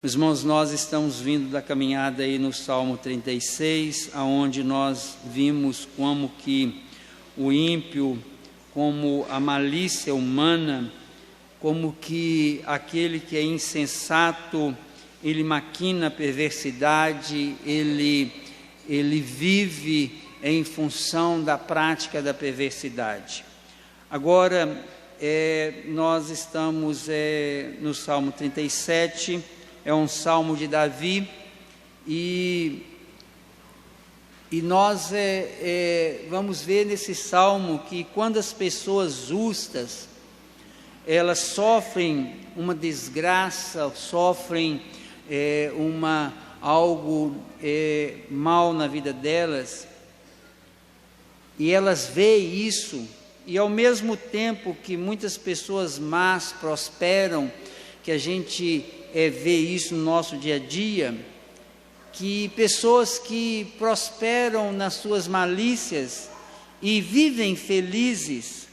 Irmãos, nós estamos vindo da caminhada aí no Salmo 36, aonde nós vimos como que o ímpio, como a malícia humana, como que aquele que é insensato, ele maquina a perversidade, ele vive em função da prática da perversidade. Agora, nós estamos no Salmo 37, é um salmo de Davi, e nós vamos ver nesse salmo que quando as pessoas justas, elas sofrem uma desgraça, sofrem algo mal na vida delas, e elas veem isso, e ao mesmo tempo que muitas pessoas más prosperam, que a gente vê isso no nosso dia a dia, que pessoas que prosperam nas suas malícias e vivem felizes,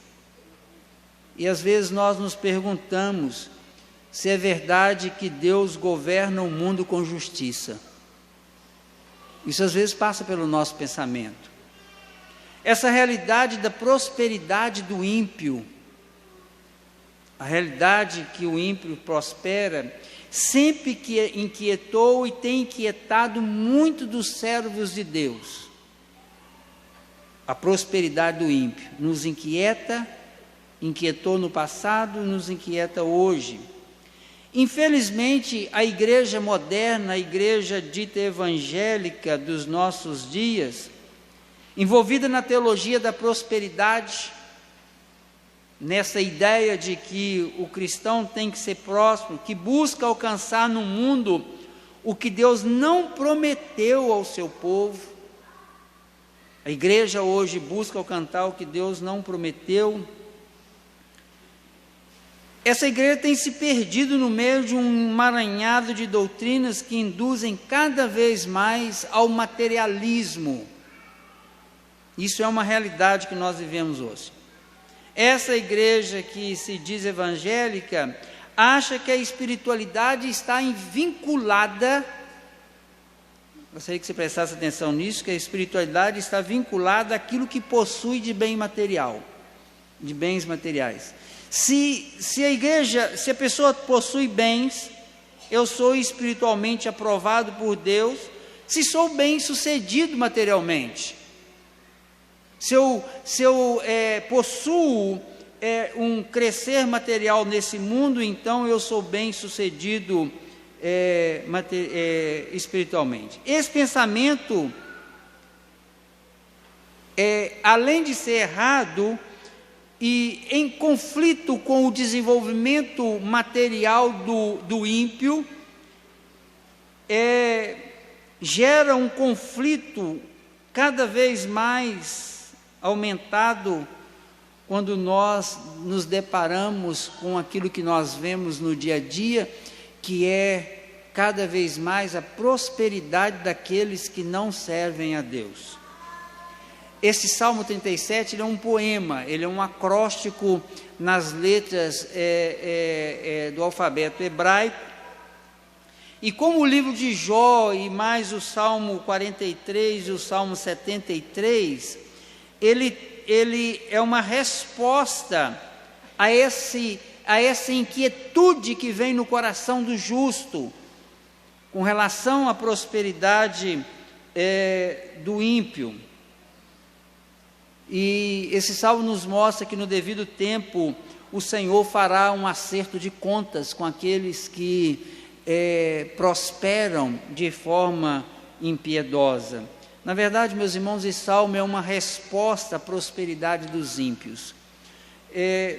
e às vezes nós nos perguntamos se é verdade que Deus governa o mundo com justiça. Isso às vezes passa pelo nosso pensamento. Essa realidade da prosperidade do ímpio, a realidade que o ímpio prospera, sempre que inquietou e tem inquietado muito dos servos de Deus. A prosperidade do ímpio nos inquietou no passado, nos inquieta hoje. Infelizmente, a igreja moderna, a igreja dita evangélica dos nossos dias, envolvida na teologia da prosperidade, nessa ideia de que o cristão tem que ser próspero, que busca alcançar no mundo o que Deus não prometeu ao seu povo. A igreja hoje busca alcançar o que Deus não prometeu. Essa igreja tem se perdido no meio de um emaranhado de doutrinas que induzem cada vez mais ao materialismo. Isso é uma realidade que nós vivemos hoje. Essa igreja que se diz evangélica acha que a espiritualidade está vinculada, gostaria que você prestasse atenção nisso, que a espiritualidade está vinculada àquilo que possui de bem material, de bens materiais. Se a pessoa possui bens, eu sou espiritualmente aprovado por Deus, se sou bem sucedido materialmente. Se eu possuo um crescer material nesse mundo, então eu sou bem sucedido espiritualmente. Esse pensamento, além de ser errado e em conflito com o desenvolvimento material do ímpio, gera um conflito cada vez mais aumentado quando nós nos deparamos com aquilo que nós vemos no dia a dia, que é cada vez mais a prosperidade daqueles que não servem a Deus. Esse Salmo 37 ele é um poema, ele é um acróstico nas letras do alfabeto hebraico, e como o livro de Jó e mais o Salmo 43 e o Salmo 73, ele é uma resposta a essa inquietude que vem no coração do justo com relação à prosperidade do ímpio. E esse salmo nos mostra que no devido tempo o Senhor fará um acerto de contas com aqueles que prosperam de forma impiedosa. Na verdade, meus irmãos, esse salmo é uma resposta à prosperidade dos ímpios.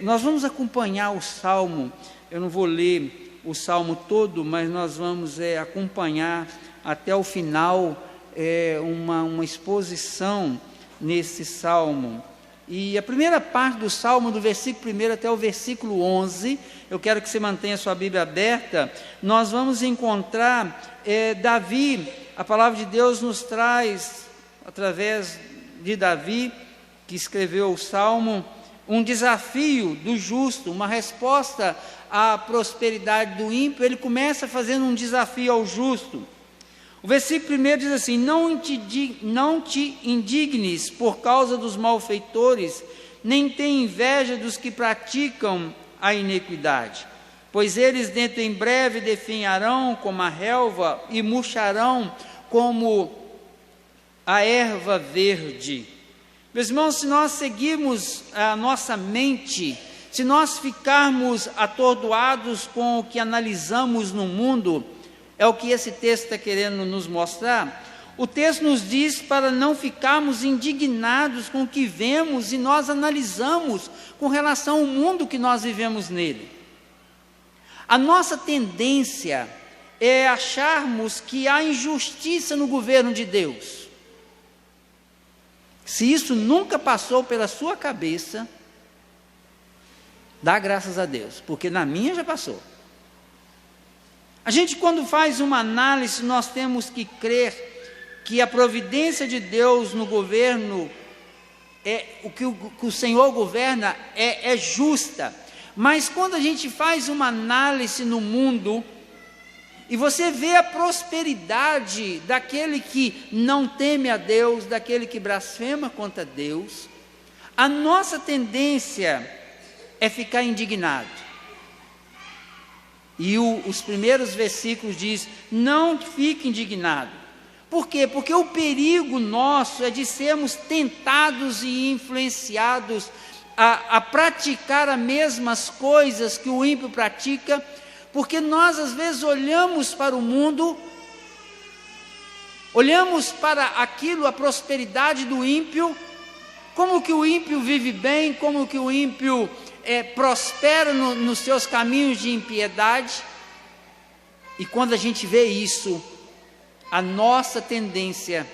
Nós vamos acompanhar o salmo, eu não vou ler o salmo todo, mas nós vamos acompanhar até o final uma exposição nesse salmo. E a primeira parte do salmo, do versículo 1 até o versículo 11, eu quero que você mantenha a sua Bíblia aberta, nós vamos encontrar Davi. A palavra de Deus nos traz, através de Davi, que escreveu o Salmo, um desafio do justo, uma resposta a prosperidade do ímpio, ele começa fazendo um desafio ao justo. O versículo 1 diz assim: não te indignes por causa dos malfeitores, nem tenha inveja dos que praticam a iniquidade, pois eles dentro em breve definharão como a relva e murcharão como a erva verde. Meus irmãos, se nós seguirmos a nossa mente, se nós ficarmos atordoados com o que analisamos no mundo, é o que esse texto está querendo nos mostrar. O texto nos diz para não ficarmos indignados com o que vemos e nós analisamos com relação ao mundo que nós vivemos nele. A nossa tendência é acharmos que há injustiça no governo de Deus. Se isso nunca passou pela sua cabeça, dá graças a Deus, porque na minha já passou. A gente, quando faz uma análise, nós temos que crer que a providência de Deus no governo, o que o Senhor governa, é justa. Mas quando a gente faz uma análise no mundo, e você vê a prosperidade daquele que não teme a Deus, daquele que blasfema contra Deus, a nossa tendência é ficar indignado. E os primeiros versículos diz: não fique indignado. Por quê? Porque o perigo nosso é de sermos tentados e influenciados a praticar as mesmas coisas que o ímpio pratica, porque nós às vezes olhamos para o mundo, olhamos para aquilo, a prosperidade do ímpio, como que o ímpio vive bem, como que o ímpio prospera nos seus caminhos de impiedade, e quando a gente vê isso, a nossa tendência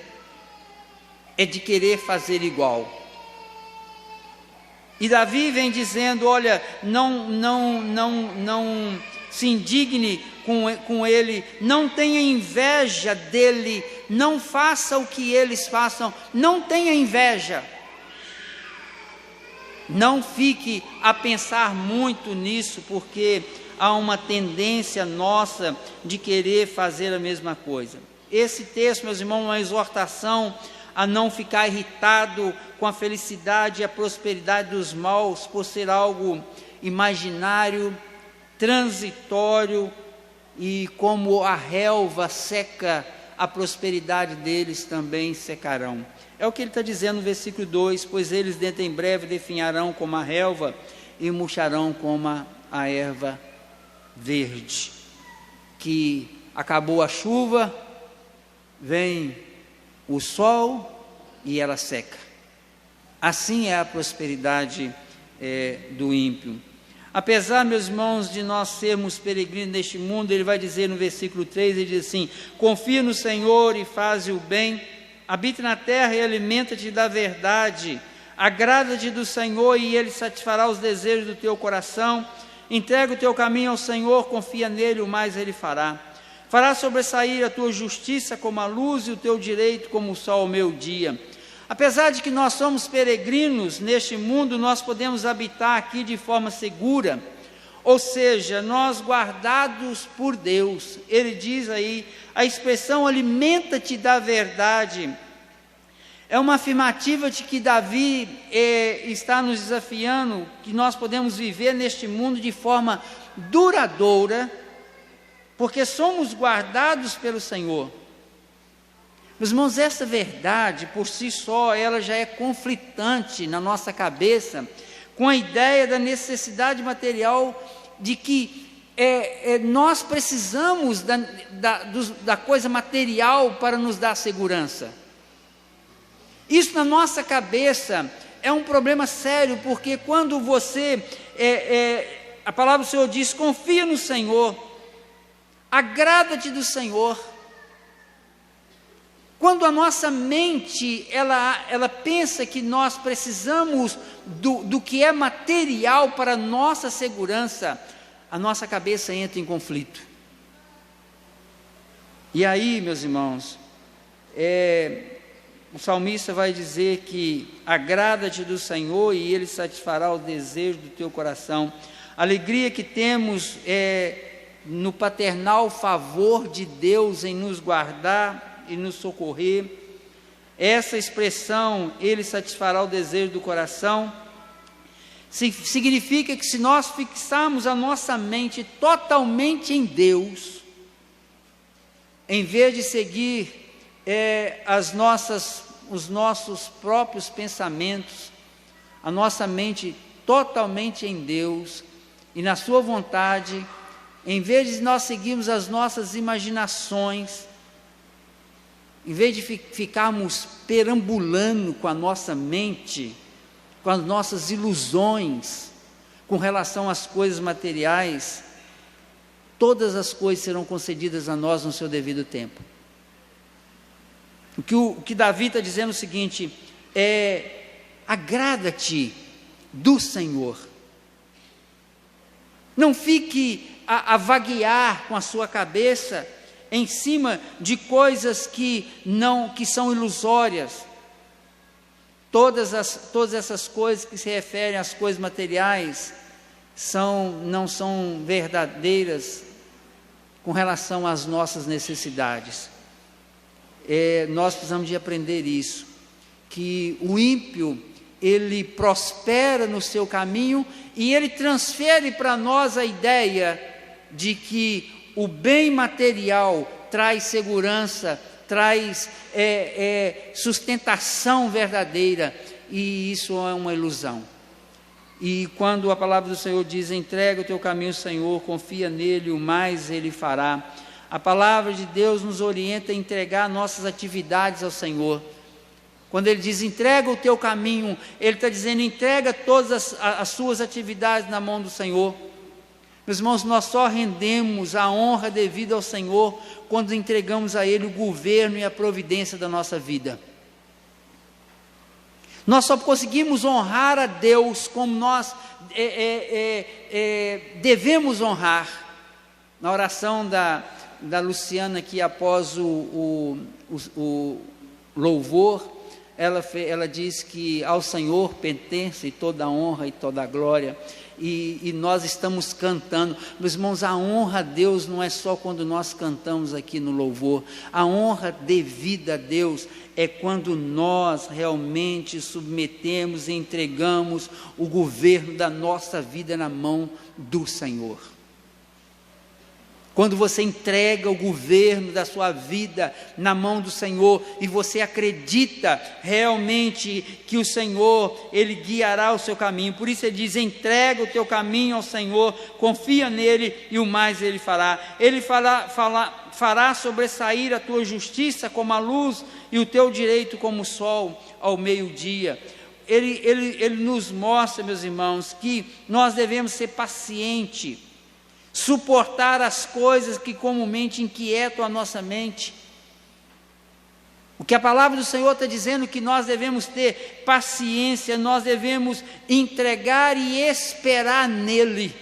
é de querer fazer igual. E Davi vem dizendo: olha, não se indigne com ele, não tenha inveja dele, não faça o que eles façam, não tenha inveja. Não fique a pensar muito nisso, porque há uma tendência nossa de querer fazer a mesma coisa. Esse texto, meus irmãos, é uma exortação a não ficar irritado com a felicidade e a prosperidade dos maus, por ser algo imaginário, transitório, e como a relva seca, a prosperidade deles também secarão. É o que ele está dizendo no versículo 2: pois eles dentro em breve definharão como a relva e murcharão como a erva verde. Que acabou a chuva, vem o sol e ela seca. Assim é a prosperidade do ímpio. Apesar, meus irmãos, de nós sermos peregrinos neste mundo, ele vai dizer no versículo 3, ele diz assim: confia no Senhor e faze o bem, habita na terra e alimenta-te da verdade, agrada-te do Senhor e Ele satisfará os desejos do teu coração. Entrega o teu caminho ao Senhor, confia nele, o mais Ele fará. Fará sobressair a tua justiça como a luz e o teu direito como o sol ao meio-dia. Apesar de que nós somos peregrinos neste mundo, nós podemos habitar aqui de forma segura, ou seja, nós guardados por Deus. Ele diz aí, a expressão alimenta-te da verdade, é uma afirmativa de que Davi está nos desafiando, que nós podemos viver neste mundo de forma duradoura, porque somos guardados pelo Senhor. Meus irmãos, essa verdade por si só, ela já é conflitante na nossa cabeça, com a ideia da necessidade material, de que nós precisamos da coisa material para nos dar segurança. Isso na nossa cabeça é um problema sério, porque quando você, a palavra do Senhor diz, confia no Senhor, agrada-te do Senhor. Quando a nossa mente, ela pensa que nós precisamos do que é material para a nossa segurança, a nossa cabeça entra em conflito. E aí, meus irmãos, o salmista vai dizer que agrada-te do Senhor e Ele satisfará o desejo do teu coração. alegria que temos no paternal favor de Deus em nos guardar e nos socorrer. Essa expressão, Ele satisfará o desejo do coração, significa que se nós fixarmos a nossa mente totalmente em Deus, em vez de seguir os nossos próprios pensamentos, a nossa mente totalmente em Deus e na sua vontade, em vez de nós seguirmos as nossas imaginações, em vez de ficarmos perambulando com a nossa mente, com as nossas ilusões, com relação às coisas materiais, todas as coisas serão concedidas a nós no seu devido tempo. O que Davi está dizendo é o seguinte: agrada-te do Senhor. Não fique a vaguear com a sua cabeça em cima de coisas que são ilusórias. Todas essas coisas que se referem às coisas materiais não são verdadeiras com relação às nossas necessidades. Nós precisamos de aprender isso, que o ímpio, ele prospera no seu caminho e ele transfere para nós a ideia de que o bem material traz segurança, traz sustentação verdadeira, e isso é uma ilusão. E quando a palavra do Senhor diz: entrega o teu caminho ao Senhor, confia nele, o mais ele fará. A palavra de Deus nos orienta a entregar nossas atividades ao Senhor. Quando Ele diz: entrega o teu caminho, Ele está dizendo: entrega todas as suas atividades na mão do Senhor. Meus irmãos, nós só rendemos a honra devida ao Senhor quando entregamos a Ele o governo e a providência da nossa vida. Nós só conseguimos honrar a Deus como nós devemos honrar. Na oração da Luciana, que após o louvor, ela diz que ao Senhor pertence toda a honra e toda a glória, e nós estamos cantando. Meus irmãos, a honra a Deus não é só quando nós cantamos aqui no louvor. A honra devida a Deus é quando nós realmente submetemos e entregamos o governo da nossa vida na mão do Senhor. Quando você entrega o governo da sua vida na mão do Senhor e você acredita realmente que o Senhor, Ele guiará o seu caminho. Por isso Ele diz: entrega o teu caminho ao Senhor, confia nele e o mais Ele fará. Ele fará sobressair a tua justiça como a luz e o teu direito como o sol ao meio-dia. Ele nos mostra, meus irmãos, que nós devemos ser pacientes, suportar as coisas que comumente inquietam a nossa mente. O que a palavra do Senhor está dizendo, que nós devemos ter paciência, nós devemos entregar e esperar nele.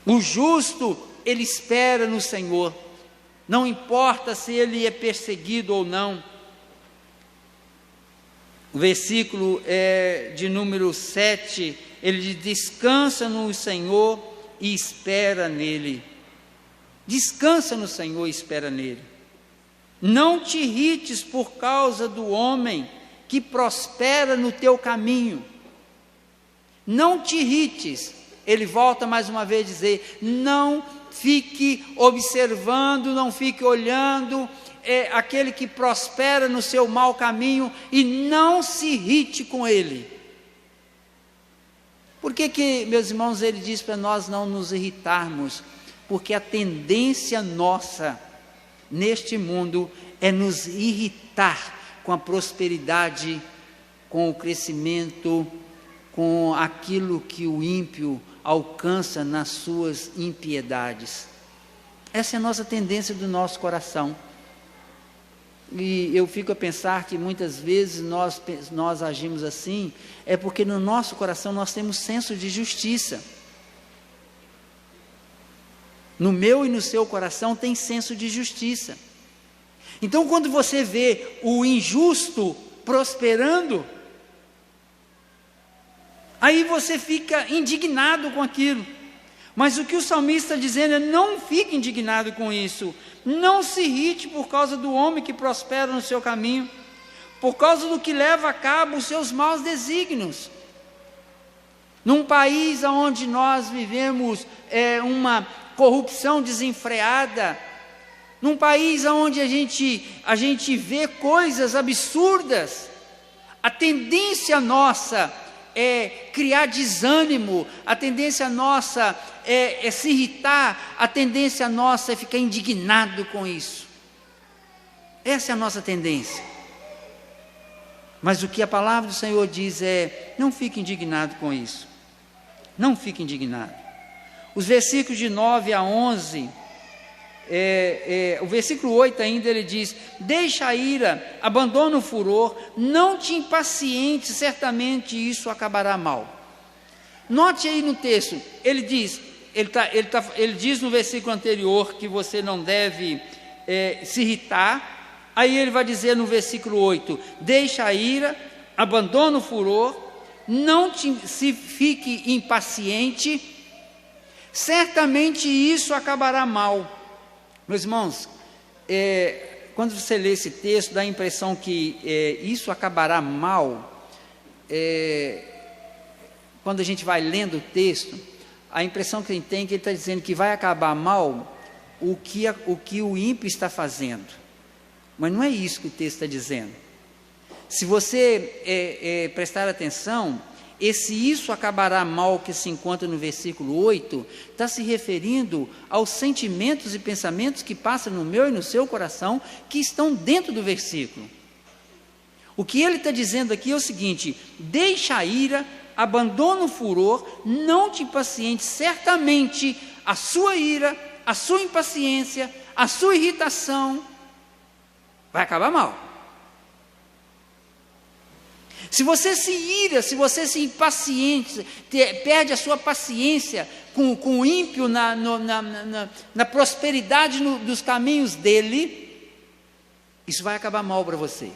O justo, ele espera no Senhor, não importa se ele é perseguido ou não. O versículo de número 7, ele diz: descansa no Senhor e espera nele. Descansa no Senhor e espera nele. Não te irrites por causa do homem que prospera no teu caminho. Não te irrites. Ele volta mais uma vez a dizer: não fique observando, não fique olhando aquele que prospera no seu mau caminho, e não se irrite com ele. Por que, meus irmãos, ele diz para nós não nos irritarmos? Porque a tendência nossa neste mundo é nos irritar com a prosperidade, com o crescimento, com aquilo que o ímpio alcança nas suas impiedades. Essa é a nossa tendência do nosso coração. E eu fico a pensar que muitas vezes nós agimos assim, é porque no nosso coração nós temos senso de justiça. No meu e no seu coração tem senso de justiça. Então, quando você vê o injusto prosperando, Aí você fica indignado com aquilo. Mas o que o salmista está dizendo é: não fique indignado com isso. Não se irrite por causa do homem que prospera no seu caminho, por causa do que leva a cabo os seus maus desígnios. Num país onde nós vivemos uma corrupção desenfreada, num país onde a gente vê coisas absurdas, a tendência nossa é criar desânimo, a tendência nossa é se irritar, a tendência nossa é ficar indignado com isso. Essa é a nossa tendência. Mas o que a palavra do Senhor diz é: não fique indignado com isso. Não fique indignado. Os versículos de 9 a 11, o versículo 8 ainda, ele diz: deixa a ira, abandona o furor, não te impacientes, certamente isso acabará mal. Note aí no texto, ele diz no versículo anterior que você não deve se irritar. Aí ele vai dizer no versículo 8: deixa a ira, abandona o furor, não se fique impaciente, certamente isso acabará mal. Meus irmãos, quando você lê esse texto, dá a impressão que isso acabará mal. Quando a gente vai lendo o texto, a impressão que a gente tem é que ele está dizendo que vai acabar mal o que o ímpio está fazendo. Mas não é isso que o texto está dizendo. Se você prestar atenção, isso acabará mal que se encontra no versículo 8, está se referindo aos sentimentos e pensamentos que passam no meu e no seu coração, que estão dentro do versículo. O que ele está dizendo aqui é o seguinte: deixa a ira, abandona o furor, não te impaciente, certamente a sua ira, a sua impaciência, a sua irritação vai acabar mal. Se você se ira, se você se impaciente, perde a sua paciência com o ímpio na prosperidade dos caminhos dele, isso vai acabar mal para você.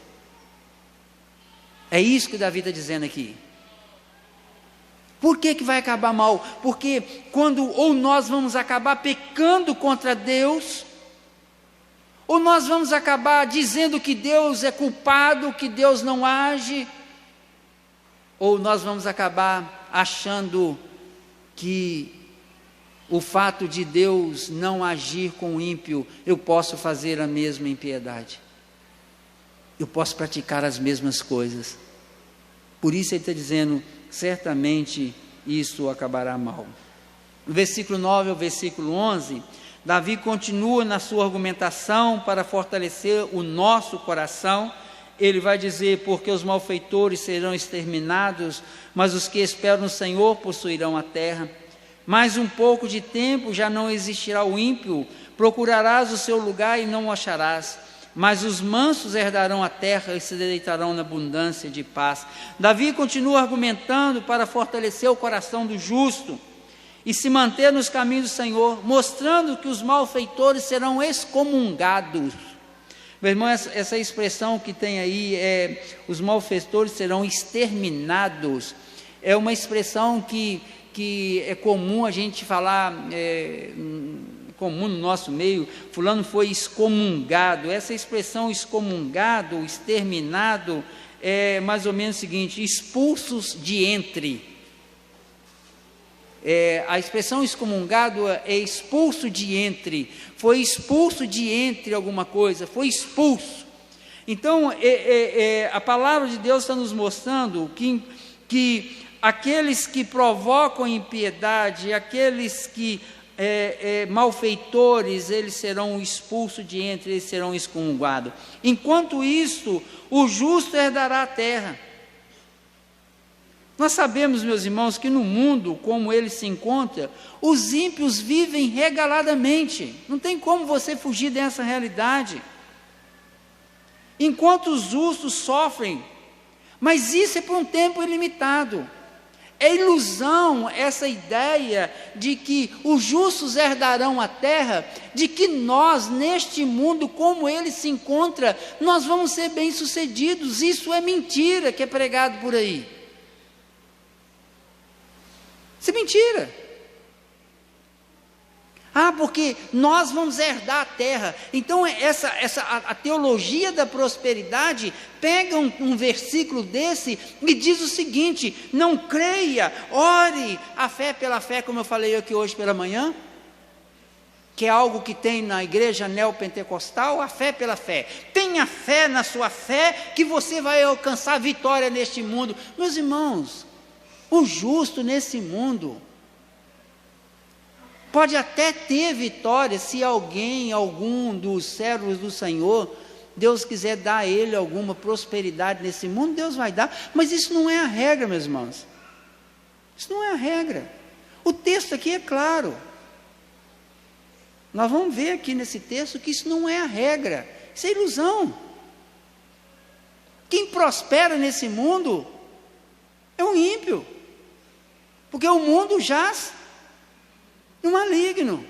É isso que Davi está dizendo aqui. Por que vai acabar mal? Porque quando ou nós vamos acabar pecando contra Deus, ou nós vamos acabar dizendo que Deus é culpado, que Deus não age, ou nós vamos acabar achando que o fato de Deus não agir com o ímpio, eu posso fazer a mesma impiedade, eu posso praticar as mesmas coisas. Por isso ele está dizendo: certamente isso acabará mal. No versículo 9 ao versículo 11, Davi continua na sua argumentação para fortalecer o nosso coração. Ele vai dizer: porque os malfeitores serão exterminados, mas os que esperam no Senhor possuirão a terra. Mais um pouco de tempo já não existirá o ímpio, procurarás o seu lugar e não o acharás. Mas os mansos herdarão a terra e se deleitarão na abundância de paz. Davi continua argumentando para fortalecer o coração do justo e se manter nos caminhos do Senhor, mostrando que os malfeitores serão excomungados. Meu irmão, essa expressão que tem aí, os malfeitores serão exterminados, é uma expressão que é comum a gente falar, comum no nosso meio: fulano foi excomungado. Essa expressão excomungado, exterminado, é mais ou menos o seguinte: expulsos de entre. A expressão excomungado é expulso de entre, foi expulso de entre alguma coisa, foi expulso. Então a palavra de Deus está nos mostrando que aqueles que provocam impiedade, aqueles que malfeitores, eles serão expulsos de entre, eles serão excomungados. Enquanto isso, o justo herdará a terra. Nós sabemos, meus irmãos, que no mundo como ele se encontra, os ímpios vivem regaladamente. Não tem como você fugir dessa realidade. Enquanto os justos sofrem, mas isso é por um tempo ilimitado. É ilusão essa ideia de que os justos herdarão a terra, de que nós, neste mundo como ele se encontra, nós vamos ser bem-sucedidos. Isso é mentira que é pregado por aí. Isso é mentira. Porque nós vamos herdar a terra. Então a teologia da prosperidade pega um versículo desse e diz o seguinte: não creia, ore a fé pela fé, como eu falei aqui hoje pela manhã, que é algo que tem na igreja neopentecostal, a fé pela fé. Tenha fé na sua fé que você vai alcançar vitória neste mundo. Meus irmãos, o justo nesse mundo pode até ter vitória se algum dos servos do Senhor, Deus quiser dar a ele alguma prosperidade nesse mundo, Deus vai dar, mas isso não é a regra, meus irmãos. Isso não é a regra. O texto aqui é claro. Nós vamos ver aqui nesse texto que isso não é a regra, isso é ilusão. Quem prospera nesse mundo é um ímpio, porque o mundo jaz no maligno.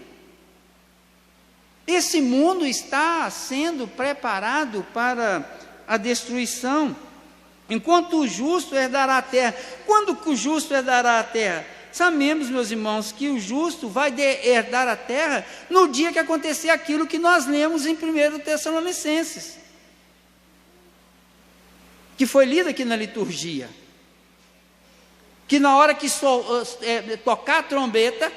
Esse mundo está sendo preparado para a destruição, enquanto o justo herdará a terra. Quando que o justo herdará a terra? Sabemos, meus irmãos, que o justo vai herdar a terra no dia que acontecer aquilo que nós lemos em 1 Tessalonicenses, que foi lido aqui na liturgia, que na hora que tocar a trombeta,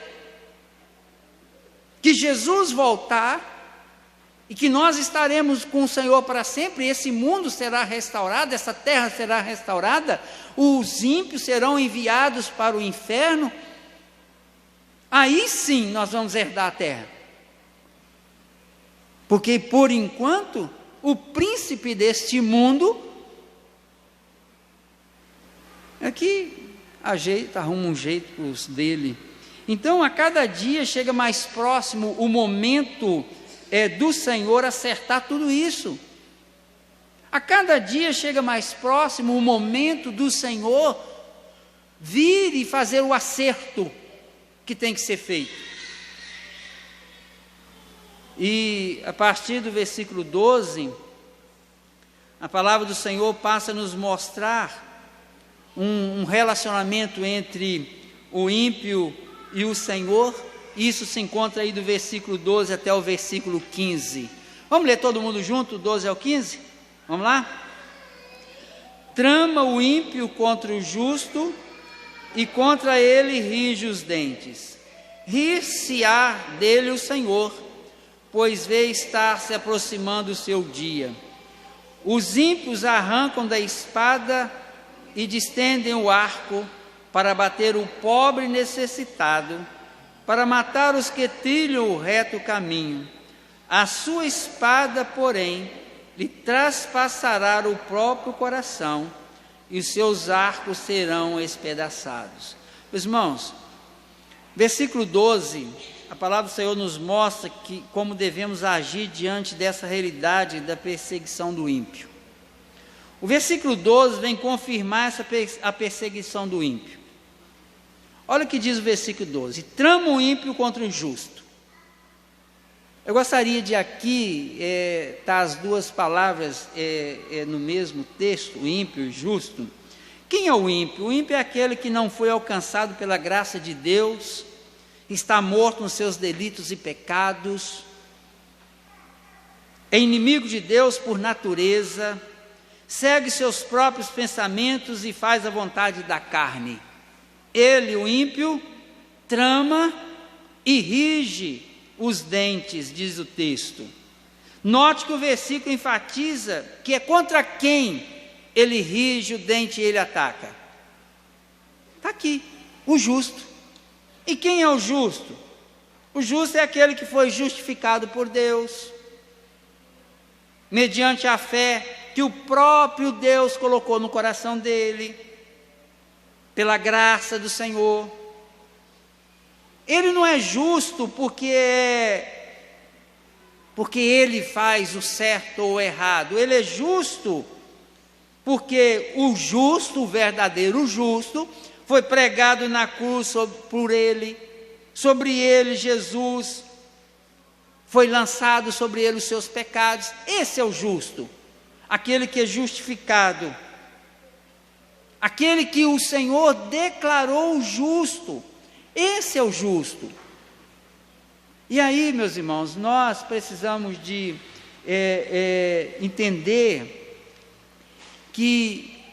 que Jesus voltar, e que nós estaremos com o Senhor para sempre, esse mundo será restaurado, essa terra será restaurada, os ímpios serão enviados para o inferno, aí sim nós vamos herdar a terra. Porque por enquanto, o príncipe deste mundo, aqui arruma um jeito para os dele. Então, a cada dia chega mais próximo o momento do Senhor acertar tudo isso. A cada dia chega mais próximo o momento do Senhor vir e fazer o acerto que tem que ser feito. E a partir do versículo 12, a palavra do Senhor passa a nos mostrar um relacionamento entre o ímpio e o Senhor. Isso se encontra aí do versículo 12 até o versículo 15. Vamos ler todo mundo junto, 12 ao 15? Vamos lá? Trama o ímpio contra o justo, e contra ele rige os dentes. Rir-se-á dele o Senhor, pois vê estar se aproximando o seu dia. Os ímpios arrancam da espada e distendem o arco para bater o pobre necessitado, para matar os que trilham o reto caminho. A sua espada, porém, lhe traspassará o próprio coração, e os seus arcos serão espedaçados. Meus irmãos, versículo 12, a palavra do Senhor nos mostra como devemos agir diante dessa realidade da perseguição do ímpio. O versículo 12 vem confirmar a perseguição do ímpio. Olha o que diz o versículo 12: trama o ímpio contra o justo. Eu gostaria de aqui estar as duas palavras no mesmo texto, o ímpio e o justo. Quem é o ímpio? O ímpio é aquele que não foi alcançado pela graça de Deus, está morto nos seus delitos e pecados, é inimigo de Deus por natureza, segue seus próprios pensamentos e faz a vontade da carne. Ele, o ímpio, trama e rige os dentes, diz o texto. Note que o versículo enfatiza que é contra quem ele rige o dente e ele ataca. Está aqui, o justo. E quem é o justo? O justo é aquele que foi justificado por Deus, mediante a fé que o próprio Deus colocou no coração dele, pela graça do Senhor. Ele não é justo porque ele faz o certo ou o errado. Ele é justo porque o justo, o verdadeiro justo, foi pregado na cruz por ele, sobre ele Jesus, foi lançado sobre ele os seus pecados. Esse é o justo, aquele que é justificado, aquele que o Senhor declarou justo. Esse é o justo. E aí, meus irmãos, nós precisamos de entender que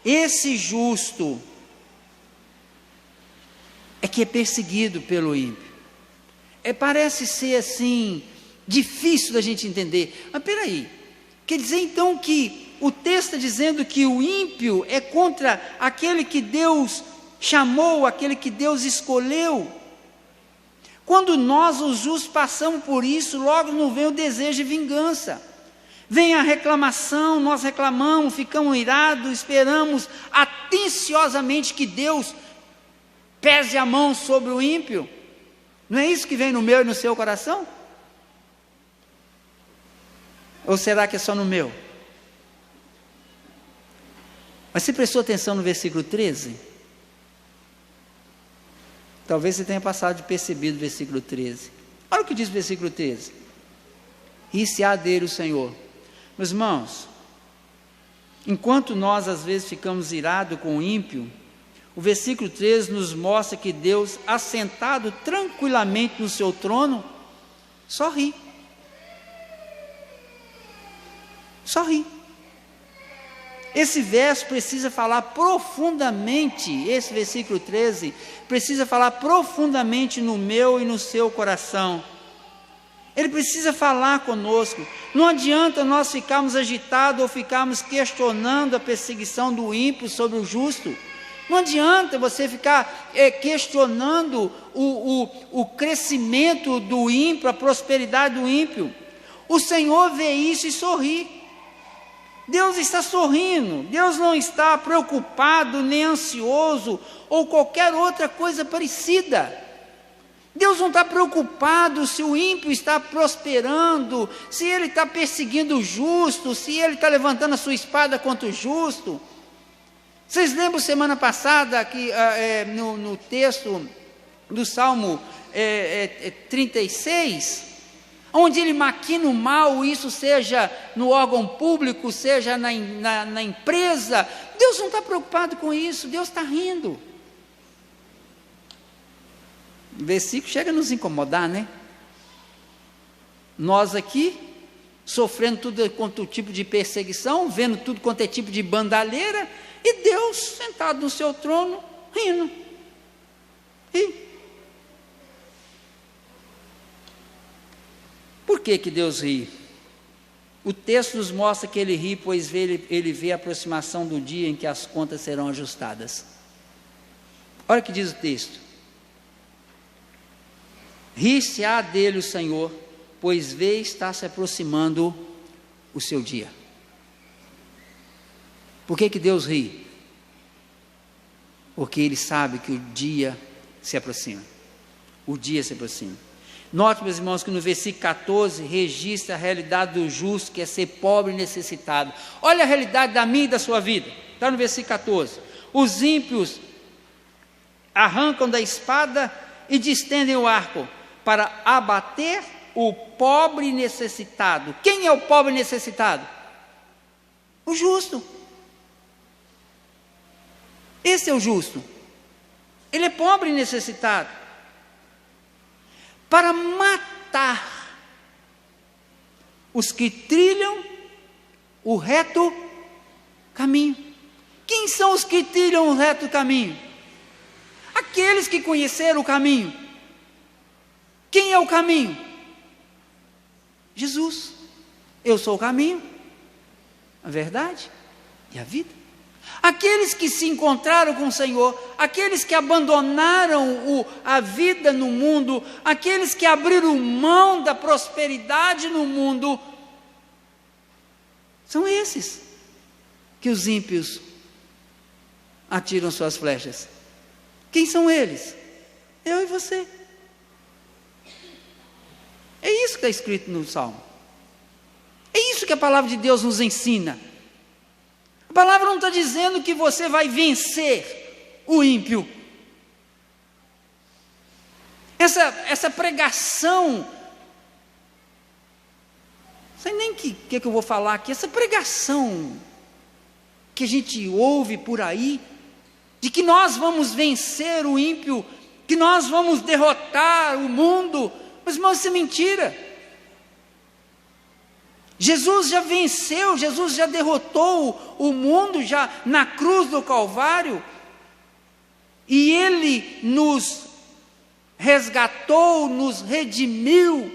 esse justo é que é perseguido pelo ímpio. Parece ser assim, difícil da gente entender. Mas peraí, quer dizer então que o texto está dizendo que o ímpio é contra aquele que Deus chamou, aquele que Deus escolheu? Quando nós, os justos, passamos por isso, logo não vem o desejo de vingança. Vem a reclamação, nós reclamamos, ficamos irados, esperamos atenciosamente que Deus pese a mão sobre o ímpio. Não é isso que vem no meu e no seu coração? Ou será que é só no meu? Mas você prestou atenção no versículo 13? Talvez você tenha passado de percebido o versículo 13. Olha o que diz o versículo 13. Rir-se-á dele o Senhor. Meus irmãos, enquanto nós às vezes ficamos irados com o ímpio, o versículo 13 nos mostra que Deus, assentado tranquilamente no seu trono, só ri. Só ri. Esse verso precisa falar profundamente, esse versículo 13, precisa falar profundamente no meu e no seu coração. Ele precisa falar conosco. Não adianta nós ficarmos agitados ou ficarmos questionando a perseguição do ímpio sobre o justo. Não adianta você ficar questionando o crescimento do ímpio, a prosperidade do ímpio. O Senhor vê isso e sorri. Deus está sorrindo, Deus não está preocupado, nem ansioso, ou qualquer outra coisa parecida. Deus não está preocupado se o ímpio está prosperando, se ele está perseguindo o justo, se ele está levantando a sua espada contra o justo. Vocês lembram semana passada, que no texto do Salmo 36... onde ele maquina o mal, isso seja no órgão público, seja na empresa, Deus não está preocupado com isso, Deus está rindo. O versículo chega a nos incomodar, né? Nós aqui, sofrendo tudo quanto tipo de perseguição, vendo tudo quanto é tipo de bandalheira, e Deus sentado no seu trono, rindo. Por que Deus ri? O texto nos mostra que ele ri, pois ele vê a aproximação do dia em que as contas serão ajustadas. Olha o que diz o texto. Rir-se-á dele o Senhor, pois vê está se aproximando o seu dia. Por que Deus ri? Porque ele sabe que o dia se aproxima. O dia se aproxima. Note, meus irmãos, que no versículo 14 registra a realidade do justo, que é ser pobre e necessitado. Olha a realidade da minha e da sua vida. Está no versículo 14. Os ímpios arrancam da espada e distendem o arco para abater o pobre necessitado. Quem é o pobre necessitado? O justo. Esse é o justo. Ele é pobre e necessitado. Para matar os que trilham o reto caminho. Quem são os que trilham o reto caminho? Aqueles que conheceram o caminho. Quem é o caminho? Jesus. Eu sou o caminho, a verdade e a vida. Aqueles que se encontraram com o Senhor, aqueles que abandonaram a vida no mundo, aqueles que abriram mão da prosperidade no mundo, são esses que os ímpios atiram suas flechas. Quem são eles? Eu e você. É isso que está escrito no Salmo. É isso que a palavra de Deus nos ensina. A palavra não está dizendo que você vai vencer o ímpio. Essa pregação, não sei nem o que eu vou falar aqui, essa pregação que a gente ouve por aí, de que nós vamos vencer o ímpio que nós vamos derrotar o mundo. Mas, irmãos, isso é mentira. Jesus já venceu, Jesus já derrotou o mundo já na cruz do Calvário, e Ele nos resgatou, nos redimiu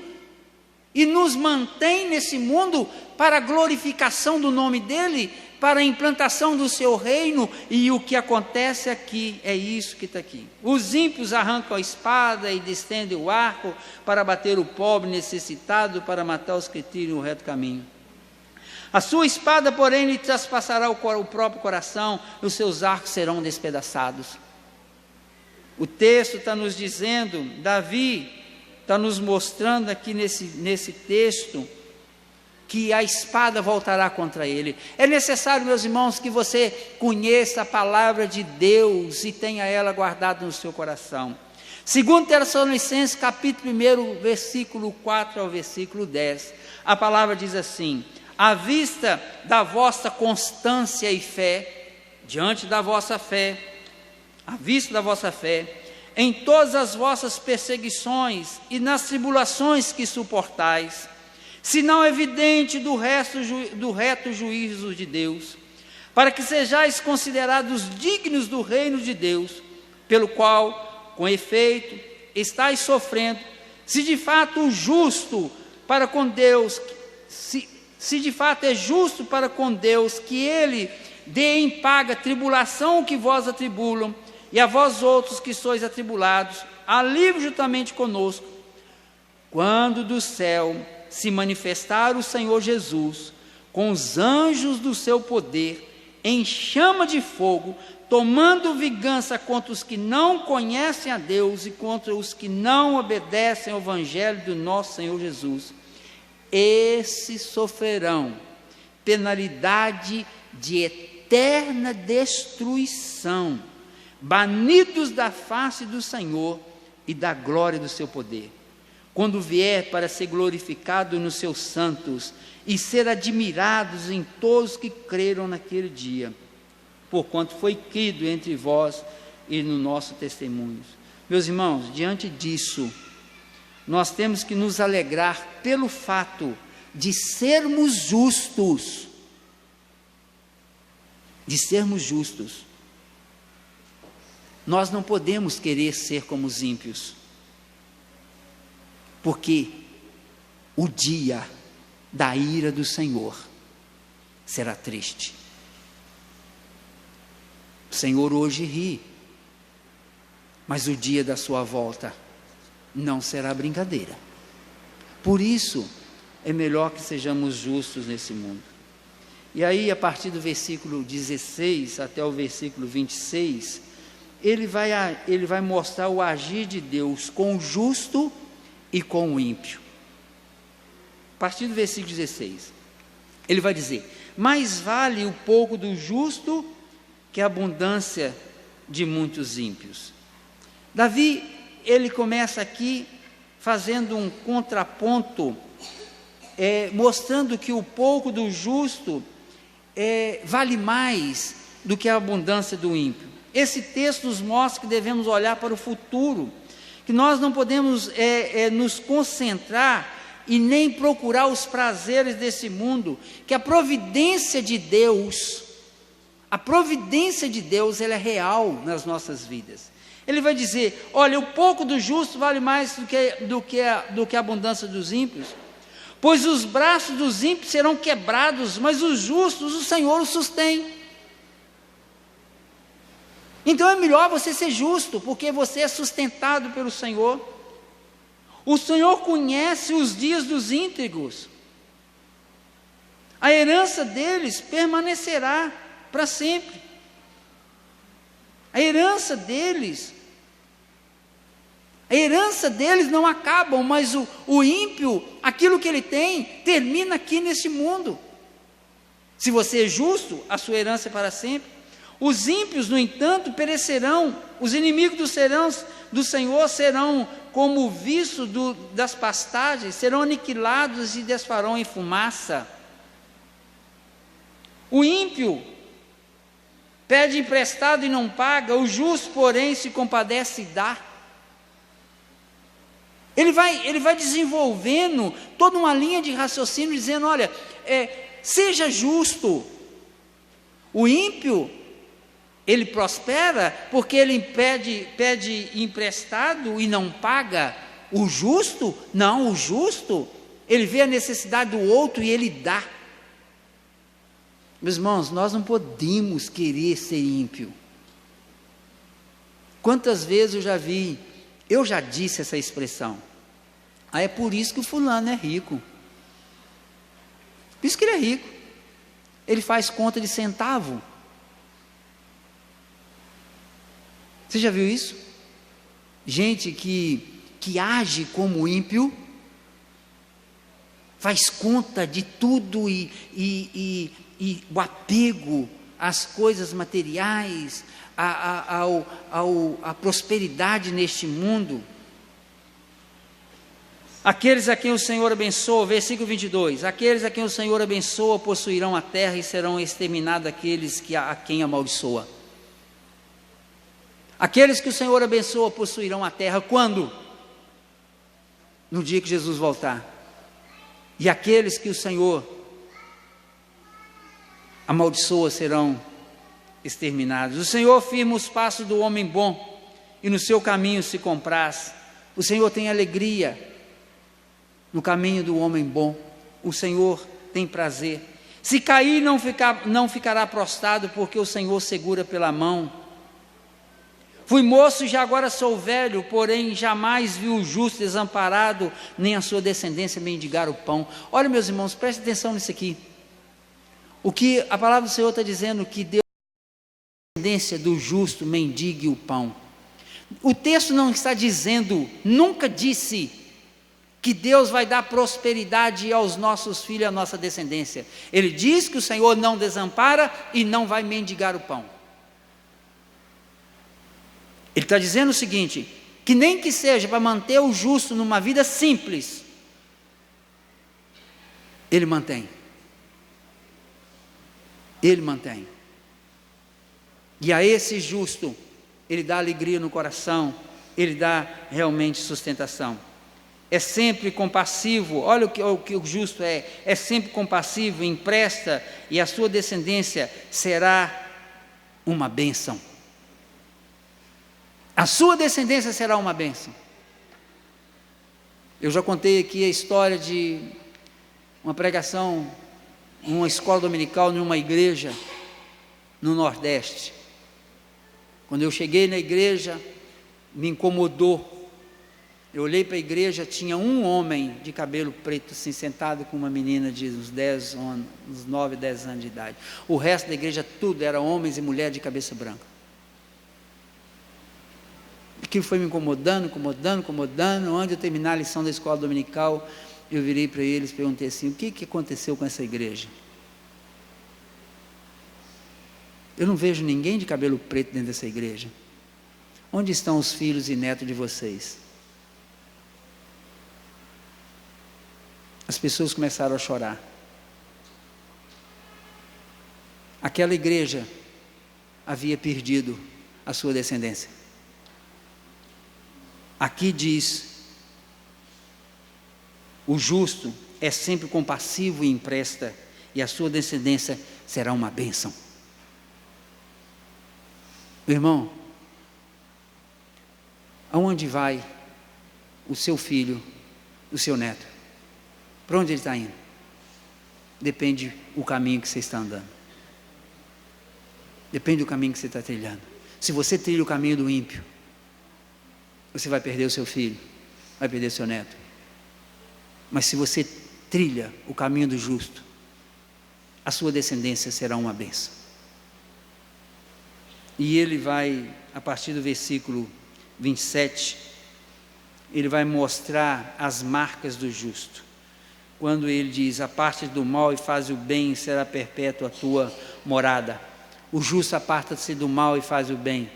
e nos mantém nesse mundo para a glorificação do nome dEle, para a implantação do seu reino. E o que acontece aqui é isso que está aqui. Os ímpios arrancam a espada e distendem o arco para bater o pobre necessitado, para matar os que trilham o reto caminho. A sua espada, porém, lhe traspassará o próprio coração, e os seus arcos serão despedaçados. O texto está nos dizendo, Davi está nos mostrando aqui nesse texto, que a espada voltará contra ele. É necessário, meus irmãos, que você conheça a palavra de Deus e tenha ela guardada no seu coração. 2 Tessalonicenses, capítulo 1, versículo 4 ao versículo 10, a palavra diz assim: à vista da vossa constância e fé, diante da vossa fé, à vista da vossa fé, em todas as vossas perseguições e nas tribulações que suportais, sinal evidente do reto juízo de Deus, para que sejais considerados dignos do reino de Deus, pelo qual, com efeito, estáis sofrendo, se de fato é justo para com Deus que Ele dê em paga tribulação que vós atribulam, e a vós outros que sois atribulados, alívio juntamente conosco, quando do céu se manifestar o Senhor Jesus, com os anjos do seu poder, em chama de fogo, tomando vingança contra os que não conhecem a Deus e contra os que não obedecem ao Evangelho do nosso Senhor Jesus. Esses sofrerão penalidade de eterna destruição, banidos da face do Senhor e da glória do seu poder, quando vier para ser glorificado nos seus santos e ser admirados em todos que creram naquele dia, porquanto foi crido entre vós e no nosso testemunho. Meus irmãos, diante disso, nós temos que nos alegrar pelo fato de sermos justos. De sermos justos. Nós não podemos querer ser como os ímpios, porque o dia da ira do Senhor será triste. O Senhor hoje ri, mas o dia da sua volta não será brincadeira. Por isso, é melhor que sejamos justos nesse mundo. E aí, a partir do versículo 16 até o versículo 26, ele vai mostrar o agir de Deus com o justo e com o ímpio. A partir do versículo 16, ele vai dizer: mais vale o pouco do justo que a abundância de muitos ímpios. Davi, ele começa aqui fazendo um contraponto, mostrando que o pouco do justo vale mais do que a abundância do ímpio. Esse texto nos mostra que devemos olhar para o futuro, que nós não podemos nos concentrar e nem procurar os prazeres desse mundo, que a providência de Deus, ela é real nas nossas vidas. Ele vai dizer: olha, o pouco do justo vale mais do que a abundância dos ímpios, pois os braços dos ímpios serão quebrados, mas os justos o Senhor os sustém. Então é melhor você ser justo, porque você é sustentado pelo Senhor. O Senhor conhece os dias dos íntegros, a herança deles permanecerá para sempre. A herança deles não acaba, mas o ímpio, aquilo que ele tem, termina aqui neste mundo. Se você é justo, a sua herança é para sempre. Os ímpios, no entanto, perecerão. Os inimigos do Senhor serão como o viço das pastagens, serão aniquilados e desfarão em fumaça. O ímpio pede emprestado e não paga, o justo, porém, se compadece e dá. Ele vai desenvolvendo toda uma linha de raciocínio, dizendo: olha, seja justo. O ímpio, ele prospera porque ele pede emprestado e não paga. O justo, não, o justo, ele vê a necessidade do outro e ele dá. Meus irmãos, nós não podemos querer ser ímpio. Quantas vezes eu já disse essa expressão: é por isso que o fulano é rico. Por isso que ele é rico. Ele faz conta de centavo. Você já viu isso? Gente que age como ímpio, faz conta de tudo e o apego às coisas materiais, a prosperidade neste mundo. Aqueles a quem o Senhor abençoa, versículo 22, aqueles a quem o Senhor abençoa possuirão a terra e serão exterminados aqueles a quem amaldiçoa. Aqueles que o Senhor abençoa possuirão a terra, quando? No dia que Jesus voltar. E aqueles que o Senhor amaldiçoa serão exterminados. O Senhor firma os passos do homem bom e no seu caminho se compraz. O Senhor tem alegria no caminho do homem bom. O Senhor tem prazer. Se cair, não ficará prostrado, porque o Senhor segura pela mão. Fui moço e já agora sou velho, porém jamais vi o justo desamparado, nem a sua descendência mendigar o pão. Olha, meus irmãos, prestem atenção nisso aqui. O que a palavra do Senhor está dizendo, que Deus, a descendência do justo mendigue o pão. O texto não está dizendo, nunca disse, que Deus vai dar prosperidade aos nossos filhos e à nossa descendência. Ele diz que o Senhor não desampara e não vai mendigar o pão. Ele está dizendo o seguinte, que nem que seja para manter o justo numa vida simples, Ele mantém. Ele mantém. E a esse justo, Ele dá alegria no coração, Ele dá realmente sustentação. É sempre compassivo, olha o que o justo é sempre compassivo, empresta, e a sua descendência será uma bênção. A sua descendência será uma bênção. Eu já contei aqui a história de uma pregação, numa escola dominical, numa igreja no Nordeste. Quando eu cheguei na igreja, me incomodou. Eu olhei para a igreja, tinha um homem de cabelo preto, assim, sentado com uma menina de uns 9, 10 anos de idade. O resto da igreja, tudo era homens e mulheres de cabeça branca. Aquilo foi me incomodando. Onde eu terminar a lição da escola dominical, eu virei para eles e perguntei assim: o que aconteceu com essa igreja? Eu não vejo ninguém de cabelo preto dentro dessa igreja. Onde estão os filhos e netos de vocês? As pessoas começaram a chorar. Aquela igreja havia perdido a sua descendência. Aqui diz: o justo é sempre compassivo e empresta, e a sua descendência será uma bênção. Meu irmão, aonde vai o seu filho, o seu neto? Para onde ele está indo? Depende do caminho que você está andando. Depende do caminho que você está trilhando. Se você trilha o caminho do ímpio, você vai perder o seu filho, vai perder o seu neto. Mas se você trilha o caminho do justo, a sua descendência será uma bênção. E ele vai, a partir do versículo 27, ele vai mostrar as marcas do justo. Quando ele diz: aparte do mal e faz o bem, será perpétua a tua morada. O justo aparta-se do mal e faz o bem.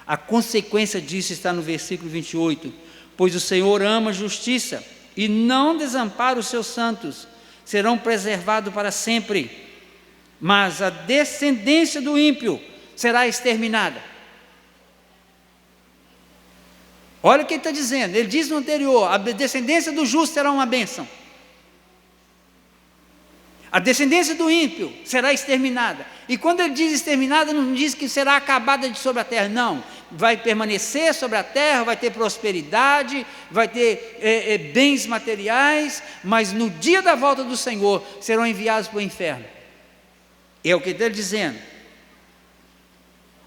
A consequência disso está no versículo 28. Pois o Senhor ama a justiça e não desampara os seus santos, serão preservados para sempre. Mas a descendência do ímpio será exterminada. Olha o que ele está dizendo, ele diz no anterior, a descendência do justo será uma bênção. A descendência do ímpio será exterminada. E quando ele diz exterminada, não diz que será acabada de sobre a terra, não. Vai permanecer sobre a terra, vai ter prosperidade, vai ter bens materiais, mas no dia da volta do Senhor serão enviados para o inferno. É o que ele está dizendo.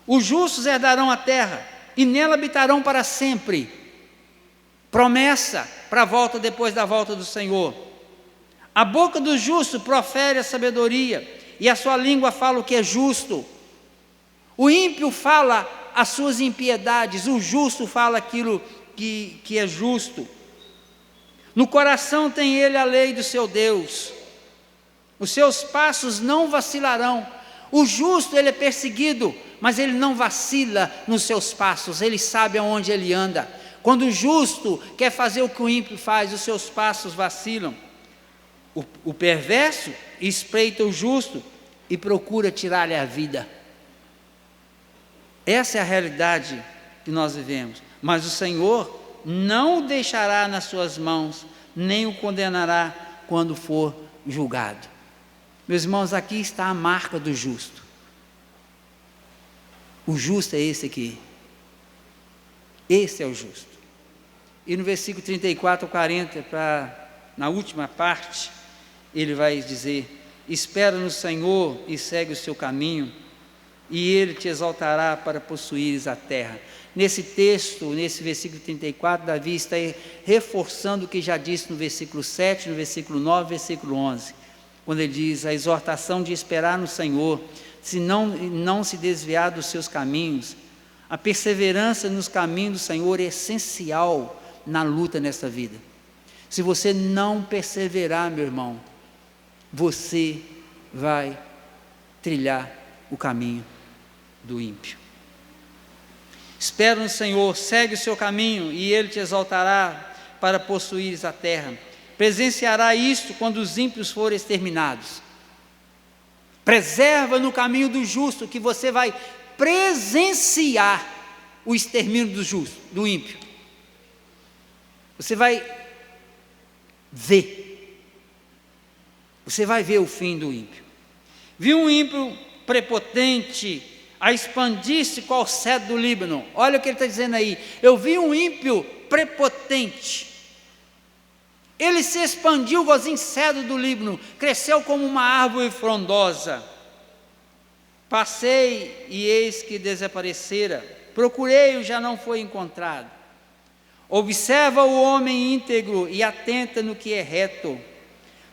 Os justos herdarão a terra e nela habitarão para sempre. Promessa para a volta depois da volta do Senhor. A boca do justo profere a sabedoria, e a sua língua fala o que é justo. O ímpio fala as suas impiedades, o justo fala aquilo que é justo. No coração tem ele a lei do seu Deus, os seus passos não vacilarão. O justo, ele é perseguido, mas ele não vacila nos seus passos, ele sabe aonde ele anda. Quando o justo quer fazer o que o ímpio faz, os seus passos vacilam. O perverso espreita o justo e procura tirar-lhe a vida. Essa é a realidade que nós vivemos. Mas o Senhor não o deixará nas suas mãos, nem o condenará quando for julgado. Meus irmãos, aqui está a marca do justo. O justo é esse aqui. Esse é o justo. E no versículo 34 ao 40, na última parte, ele vai dizer: espera no Senhor e segue o seu caminho, e ele te exaltará para possuires a terra. Nesse texto, nesse versículo 34, Davi está reforçando o que já disse no versículo 7, no versículo 9, versículo 11, quando ele diz: a exortação de esperar no Senhor, se não se desviar dos seus caminhos. A perseverança nos caminhos do Senhor é essencial na luta nessa vida. Se você não perseverar, meu irmão, você vai trilhar o caminho do ímpio. Espera no Senhor, segue o seu caminho, e ele te exaltará para possuires a terra. Presenciará isto quando os ímpios forem exterminados. Preserva no caminho do justo, que você vai presenciar o extermínio do justo, do ímpio. Você vai ver. Você vai ver o fim do ímpio. Vi um ímpio prepotente a expandir-se qual cedro do Líbano. Olha o que ele está dizendo aí. Eu vi um ímpio prepotente. Ele se expandiu igualzinho cedro do Líbano, cresceu como uma árvore frondosa. Passei e eis que desaparecera. Procurei-o, já não foi encontrado. Observa o homem íntegro e atenta no que é reto,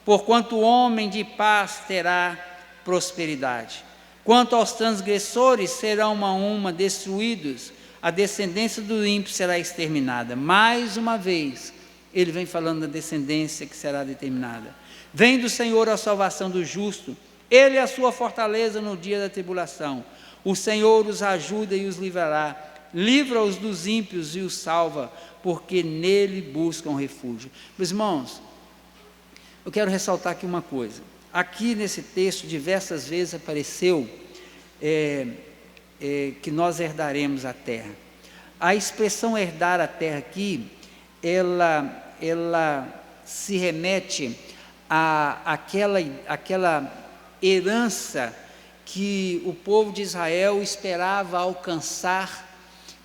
porquanto o homem de paz terá prosperidade. Quanto aos transgressores, serão uma a uma destruídos, a descendência do ímpio será exterminada. Mais uma vez, ele vem falando da descendência que será determinada. Vem do Senhor a salvação do justo, ele é a sua fortaleza no dia da tribulação. O Senhor os ajuda e os livrará, livra-os dos ímpios e os salva, porque nele buscam refúgio. Meus irmãos, eu quero ressaltar aqui uma coisa. Aqui nesse texto, diversas vezes apareceu que nós herdaremos a terra. A expressão herdar a terra aqui, ela se remete àquela herança que o povo de Israel esperava alcançar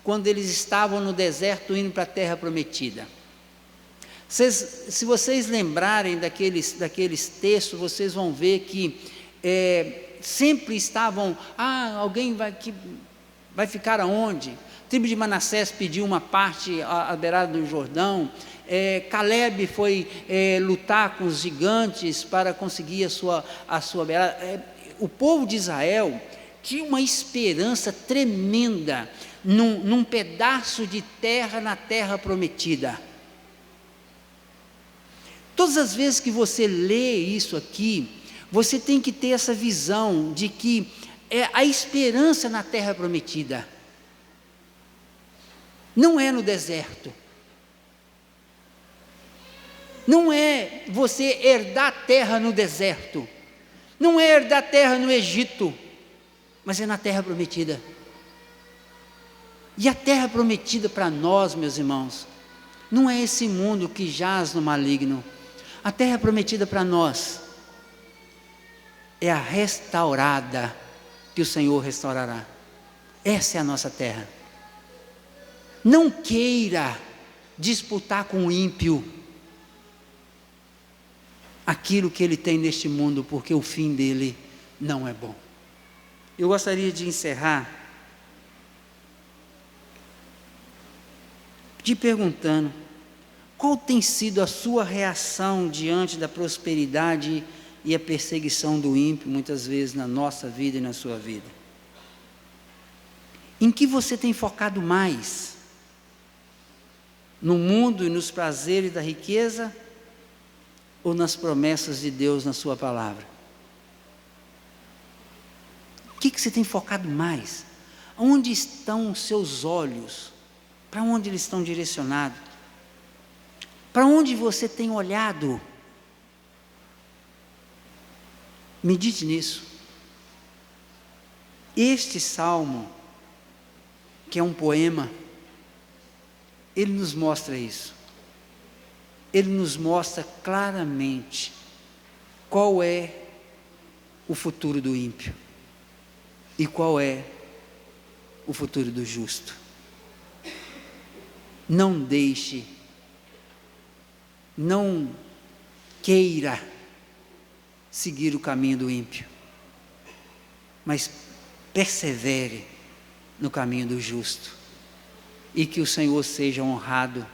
quando eles estavam no deserto indo para a terra prometida. Se vocês lembrarem daqueles textos, vocês vão ver que sempre estavam, alguém vai ficar aonde? A tribo de Manassés pediu uma parte à beirada do Jordão, Caleb foi lutar com os gigantes para conseguir a sua beirada. O povo de Israel tinha uma esperança tremenda num pedaço de terra na terra prometida. Todas as vezes que você lê isso aqui, você tem que ter essa visão de que é a esperança na terra prometida. Não é no deserto. Não é você herdar terra no deserto. Não é herdar terra no Egito, mas é na terra prometida. E a terra prometida para nós, meus irmãos, não é esse mundo que jaz no maligno. A terra prometida para nós é a restaurada, que o Senhor restaurará. Essa é a nossa terra. Não queira disputar com o ímpio aquilo que ele tem neste mundo, porque o fim dele não é bom. Eu gostaria de encerrar te perguntando: qual tem sido a sua reação diante da prosperidade e a perseguição do ímpio, muitas vezes na nossa vida e na sua vida? Em que você tem focado mais? No mundo e nos prazeres da riqueza, ou nas promessas de Deus na sua palavra? O que você tem focado mais? Onde estão os seus olhos? Para onde eles estão direcionados? Para onde você tem olhado? Medite nisso. Este salmo, que é um poema, ele nos mostra isso. Ele nos mostra claramente qual é o futuro do ímpio e qual é o futuro do justo. Não deixe, não queira seguir o caminho do ímpio, mas persevere no caminho do justo, e que o Senhor seja honrado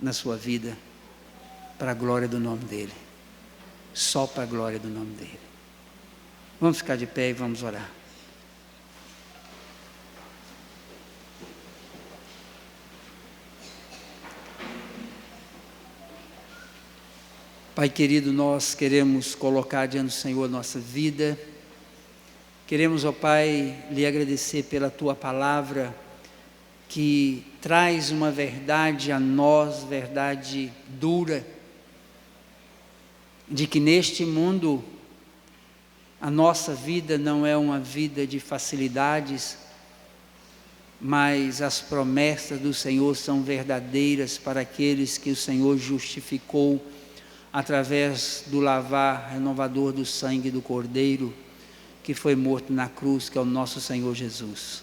na sua vida, para a glória do nome dEle, só para a glória do nome dEle. Vamos ficar de pé e vamos orar. Pai querido, nós queremos colocar diante do Senhor nossa vida. Queremos, ó Pai, lhe agradecer pela Tua palavra, que traz uma verdade a nós, verdade dura, de que neste mundo a nossa vida não é uma vida de facilidades, mas as promessas do Senhor são verdadeiras para aqueles que o Senhor justificou através do lavar renovador do sangue do Cordeiro, que foi morto na cruz, que é o nosso Senhor Jesus.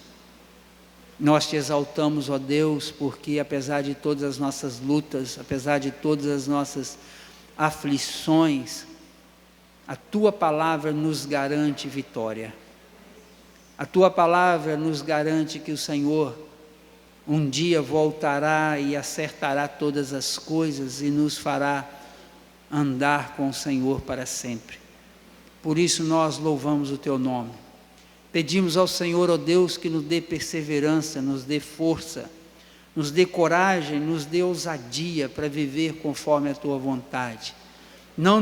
Nós te exaltamos, ó Deus, porque apesar de todas as nossas lutas, apesar de todas as nossas aflições, a Tua palavra nos garante vitória. A Tua palavra nos garante que o Senhor um dia voltará e acertará todas as coisas e nos fará andar com o Senhor para sempre. Por isso nós louvamos o Teu nome. Pedimos ao Senhor, ó Deus, que nos dê perseverança, nos dê força, nos dê coragem, nos dê ousadia para viver conforme a Tua vontade. Não